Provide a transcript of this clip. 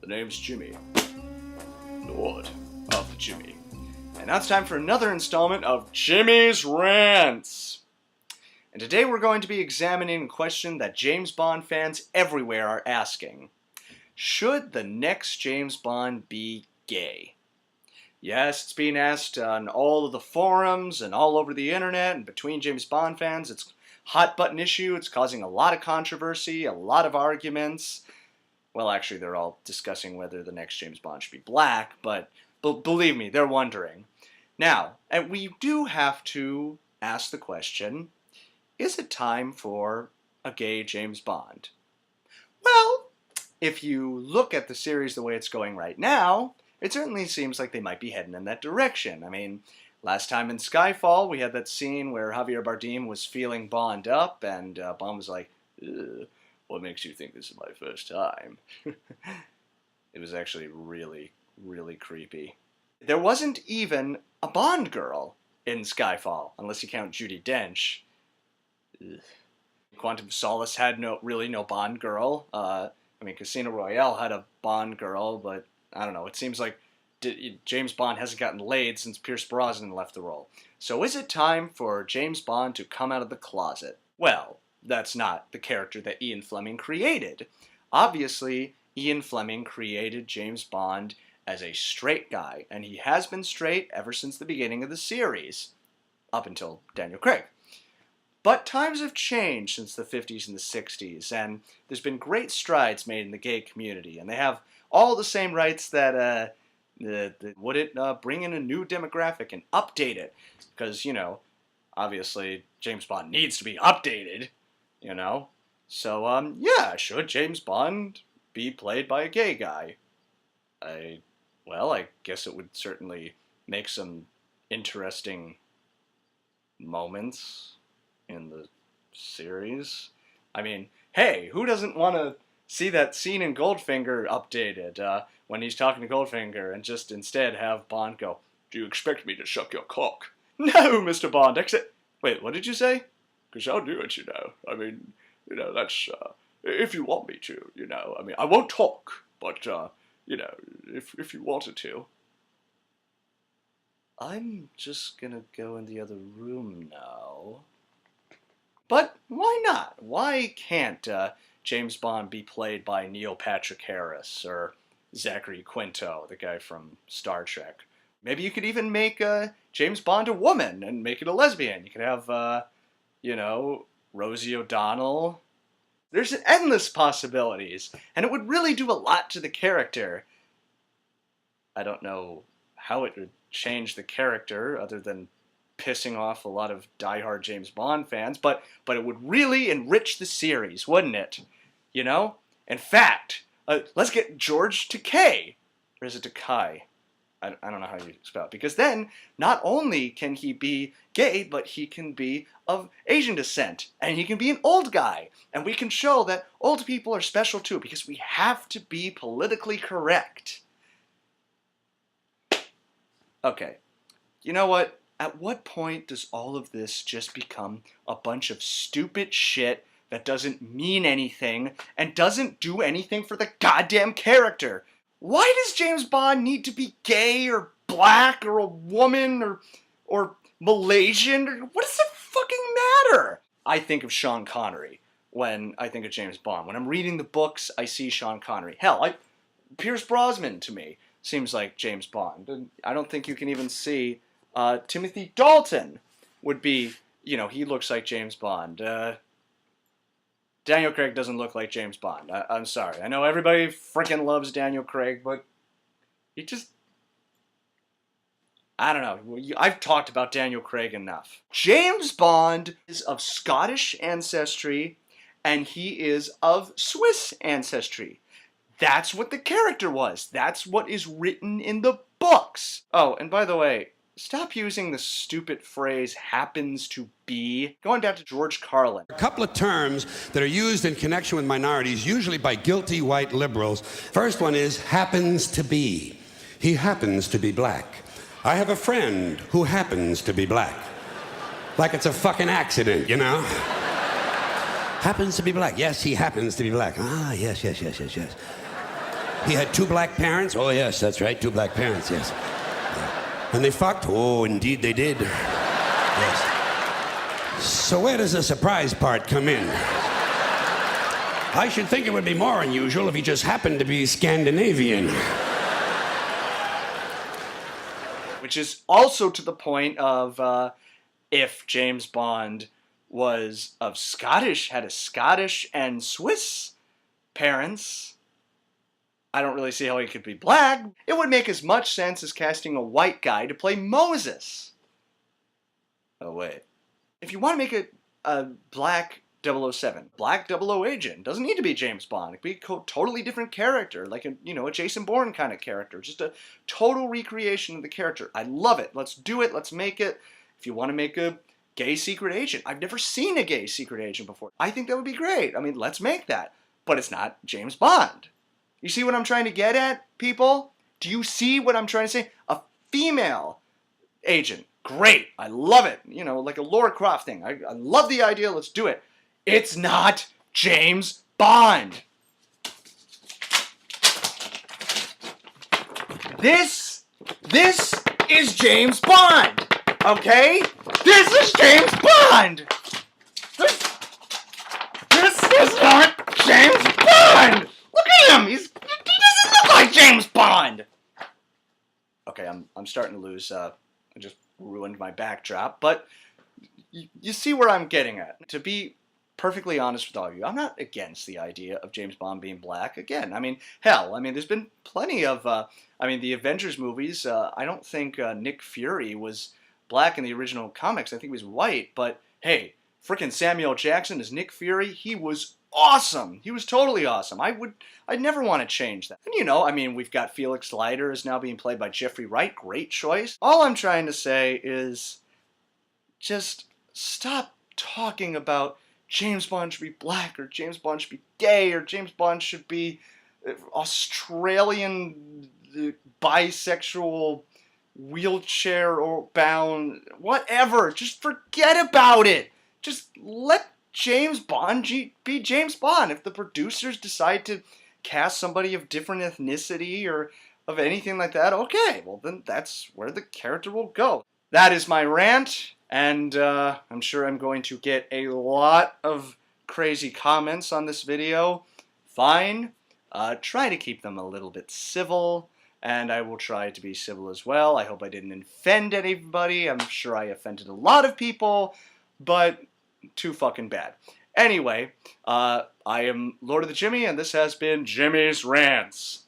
name's Jimmy. Lord of the Jimmy. And now it's time for another installment of Jimmy's Rants. And today we're going to be examining a question that James Bond fans everywhere are asking. Should the next James Bond be gay? Yes, it's being asked on all of the forums and all over the internet and between James Bond fans. It's a hot button issue. It's causing a lot of controversy, a lot of arguments. Well, actually, they're all discussing whether the next James Bond should be black, but believe me, they're wondering. Now, and we do have to ask the question, is it time for a gay James Bond? Well, if you look at the series the way it's going right now, it certainly seems like they might be heading in that direction. I mean, last time in Skyfall, we had that scene where Javier Bardem was feeling Bond up, and Bond was like, ugh. What makes you think this is my first time? It was actually really, really creepy. There wasn't even a Bond girl in Skyfall, unless you count Judi Dench. Ugh. Quantum of Solace had no Bond girl. I mean, Casino Royale had a Bond girl, but I don't know. It seems like James Bond hasn't gotten laid since Pierce Brosnan left the role. So is it time for James Bond to come out of the closet? Well, that's not the character that Ian Fleming created. Obviously, Ian Fleming created James Bond as a straight guy, and he has been straight ever since the beginning of the series, up until Daniel Craig. But times have changed since the 50s and the 60s, and there's been great strides made in the gay community, and they have all the same rights that would bring in a new demographic and update it, because, you know, obviously James Bond needs to be updated. You know? So, yeah, should James Bond be played by a gay guy? I guess it would certainly make some interesting moments in the series. I mean, hey, who doesn't want to see that scene in Goldfinger updated, when he's talking to Goldfinger, and just instead have Bond go, "Do you expect me to suck your cock?" "No, Mr. Bond, Wait, what did you say?" "'Cause I'll do it, you know. I mean, you know, that's, if you want me to, you know. I mean, I won't talk, but, you know, if you wanted to." I'm just gonna go in the other room now. But why not? Why can't, James Bond be played by Neil Patrick Harris, or Zachary Quinto, the guy from Star Trek? Maybe you could even make, James Bond a woman, and make it a lesbian. You could have, you know, Rosie O'Donnell. There's endless possibilities, and it would really do a lot to the character. I don't know how it would change the character, other than pissing off a lot of diehard James Bond fans, but it would really enrich the series, wouldn't it? You know? In fact, let's get George Takei. Or is it Takei? I don't know how you spell it. Because then, not only can he be gay, but he can be of Asian descent. And he can be an old guy. And we can show that old people are special too, because we have to be politically correct. Okay. You know what? At what point does all of this just become a bunch of stupid shit that doesn't mean anything and doesn't do anything for the goddamn character? Why does James Bond need to be gay or black or a woman or Malaysian? What does it fucking matter? I think of Sean Connery when I think of James Bond. When I'm reading the books, I see Sean Connery. Hell, Pierce Brosnan to me seems like James Bond. And I don't think you can even see Timothy Dalton would be, you know, he looks like James Bond. Daniel Craig doesn't look like James Bond. I'm sorry. I know everybody freaking loves Daniel Craig, but he just... I don't know. I've talked about Daniel Craig enough. James Bond is of Scottish ancestry, and he is of Swiss ancestry. That's what the character was. That's what is written in the books. Oh, and by the way, stop using the stupid phrase happens to be. Going back to George Carlin. A couple of terms that are used in connection with minorities, usually by guilty white liberals. First one is happens to be. He happens to be black. I have a friend who happens to be black. Like it's a fucking accident, you know? Happens to be black. Yes, he happens to be black. Ah, yes. He had 2 black parents? Oh, yes, that's right, 2 black parents, yes. And they fucked? Oh, indeed they did. Yes. So where does the surprise part come in? I should think it would be more unusual if he just happened to be Scandinavian. Which is also to the point of if James Bond was had a Scottish and Swiss parents, I don't really see how he could be black. It would make as much sense as casting a white guy to play Moses. Oh, wait. If you want to make a black 007, black 00 agent, doesn't need to be James Bond. It could be a totally different character, like a Jason Bourne kind of character. Just a total recreation of the character. I love it. Let's do it. Let's make it. If you want to make a gay secret agent, I've never seen a gay secret agent before. I think that would be great. I mean, let's make that. But it's not James Bond. You see what I'm trying to get at, people? Do you see what I'm trying to say? A female agent. Great. I love it. Like a Lara Croft thing. I love the idea. Let's do it. It's not James Bond. This is James Bond. Okay? This is James Bond. This is not James Bond. Look at him. He doesn't look like James Bond. Okay, I'm starting to lose. I just ruined my backdrop, but you see where I'm getting at. To be perfectly honest with all of you, I'm not against the idea of James Bond being black. Again, hell, there's been plenty of, the Avengers movies. I don't think Nick Fury was black in the original comics. I think he was white, but hey, frickin' Samuel Jackson as Nick Fury, he was awesome. He was totally awesome. I'd never want to change that. And we've got Felix Leiter is now being played by Jeffrey Wright. Great choice. All I'm trying to say is just stop talking about James Bond should be black, or James Bond should be gay, or James Bond should be Australian, bisexual, wheelchair or bound, whatever. Just forget about it. Just let James Bond be James Bond. If the producers decide to cast somebody of different ethnicity or of anything like that, okay, well then that's where the character will go. That is my rant, and I'm sure I'm going to get a lot of crazy comments on this video. Fine. Try to keep them a little bit civil, and I will try to be civil as well. I hope I didn't offend anybody. I'm sure I offended a lot of people, but too fucking bad. Anyway, I am Lord of the Jimmy, and this has been Jimmy's Rants.